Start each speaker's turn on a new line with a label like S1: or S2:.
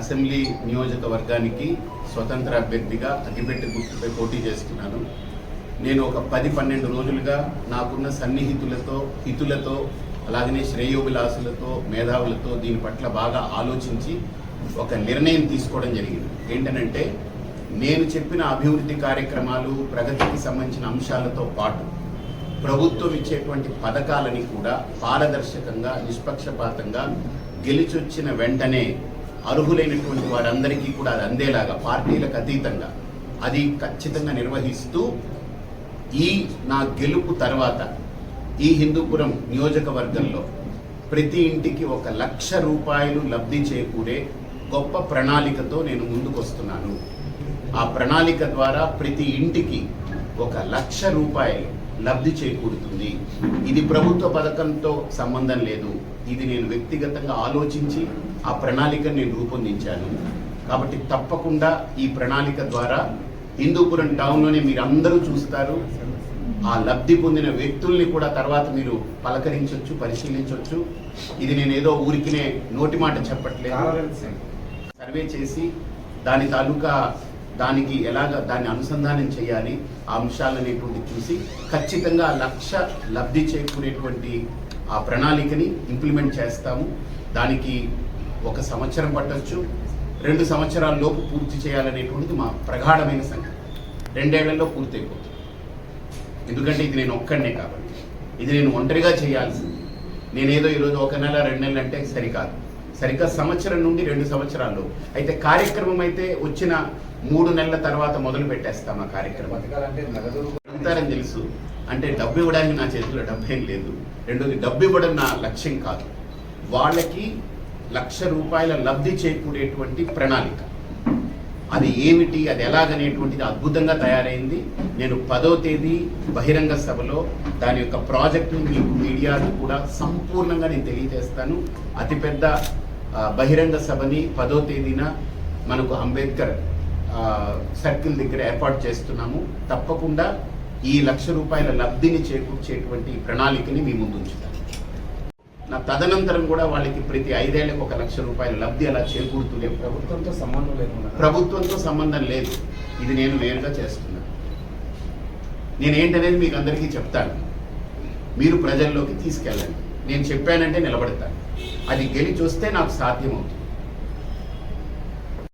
S1: Assembly నియోజకవర్గానికి స్వతంత్ర అభ్యర్థిగా అగ్గిపెట్టె గుర్తుపై పోటీ చేస్తున్నాను. నేను ఒక 10-12 రోజులుగా నాకున్న సన్నిహితులతో హితులతో అలాగనే శ్రేయోభిలాసులతో మేధావులతో దీని పట్ల బాగా ఆలోచించి ఒక నిర్ణయం తీసుకోవడం జరిగింది. ఏంటనంటే నేను చెప్పిన అభివృద్ధి కార్యక్రమాలు ప్రగతికి సంబంధించిన అంశాలతో పాటు ప్రభుత్వం ఇచ్చేటువంటి పథకాలని కూడా పారదర్శకంగా నిష్పక్షపాతంగా గెలిచొచ్చిన వెంటనే అర్హులైనటువంటి వారందరికీ కూడా అది అందేలాగా పార్టీలకు అతీతంగా అది ఖచ్చితంగా నిర్వహిస్తూ నా గెలుపు తర్వాత ఈ హిందూపురం నియోజకవర్గంలో ప్రతి ఇంటికి 1,00,000 రూపాయలు లబ్ధి చేకూరే గొప్ప ప్రణాళికతో నేను ముందుకొస్తున్నాను. ఆ ప్రణాళిక ద్వారా ప్రతి ఇంటికి 1,00,000 రూపాయలు లబ్ధి చేకూరుతుంది. ఇది ప్రభుత్వ పథకంతో సంబంధం లేదు. ఇది నేను వ్యక్తిగతంగా ఆలోచించి ఆ ప్రణాళికను నేను రూపొందించాను. కాబట్టి తప్పకుండా ఈ ప్రణాళిక ద్వారా హిందూపురం టౌన్లోనే మీరు అందరూ చూస్తారు. ఆ లబ్ధి పొందిన వ్యక్తుల్ని కూడా తర్వాత మీరు పలకరించవచ్చు, పరిశీలించవచ్చు. ఇది నేను ఏదో ఊరికినే నోటి మాట చెప్పట్లేదు. సర్వే చేసి దాని తాలూకా దానికి ఎలాగ దాన్ని అనుసంధానం చేయాలి ఆ అంశాలనేటువంటి చూసి ఖచ్చితంగా 1,00,000 లబ్ధి చేకూరేటువంటి ఆ ప్రణాళికని ఇంప్లిమెంట్ చేస్తాము. దానికి 1 సంవత్సరం పట్టొచ్చు, 2 సంవత్సరాల లోపు పూర్తి చేయాలనేటువంటిది మా ప్రగాఢమైన సంకల్పం. 2 ఏళ్లలో పూర్తి అయిపోతుంది. ఎందుకంటే ఇది నేను ఒక్కడనే కాబట్టి ఇది నేను ఒంటరిగా చేయాల్సింది. నేనేదో ఈరోజు 1 నెల 2 నెలలు అంటే సరికాదు. సరిగ్గా సంవత్సరం నుండి 2 సంవత్సరాల్లో అయితే కార్యక్రమం అయితే వచ్చిన 3 నెలల తర్వాత మొదలు పెట్టేస్తాం. ఆ కార్యక్రమం అడుగుతారని తెలుసు. అంటే డబ్బు ఇవ్వడానికి నా చేతిలో డబ్బేం లేదు. రెండోది డబ్బు ఇవ్వడం నా లక్ష్యం కాదు. వాళ్ళకి 1,00,000 రూపాయల లబ్ధి చేకూరేటువంటి ప్రణాళిక అది ఏమిటి, అది ఎలాగనేటువంటిది అద్భుతంగా తయారైంది. నేను 10వ తేదీ బహిరంగ సభలో దాని యొక్క ప్రాజెక్టుని మీకు మీడియాకు కూడా సంపూర్ణంగా నేను తెలియజేస్తాను. అతిపెద్ద బహిరంగ సభని 10వ తేదీన మనకు అంబేద్కర్ సర్కిల్ దగ్గర ఏర్పాటు చేస్తున్నాము. తప్పకుండా ఈ 1,00,000 రూపాయల లబ్ధిని చేకూర్చేటువంటి ప్రణాళికని మీ ముందు ఉంచుతాను. నా తదనంతరం కూడా వాళ్ళకి ప్రతి 5 ఏళ్లకు 1,00,000 రూపాయల లబ్ధి అలా చేకూరుతూనే ప్రభుత్వంతో సంబంధం లేదు. ఇది నేను నేరుగా చేస్తున్నాను. నేనేంటనేది మీకు అందరికీ చెప్తాను. మీరు ప్రజల్లోకి తీసుకెళ్ళండి. నేను చెప్పానంటే నిలబడతాను. అది గెలిచి వస్తే నాకు సాధ్యమవుతుంది.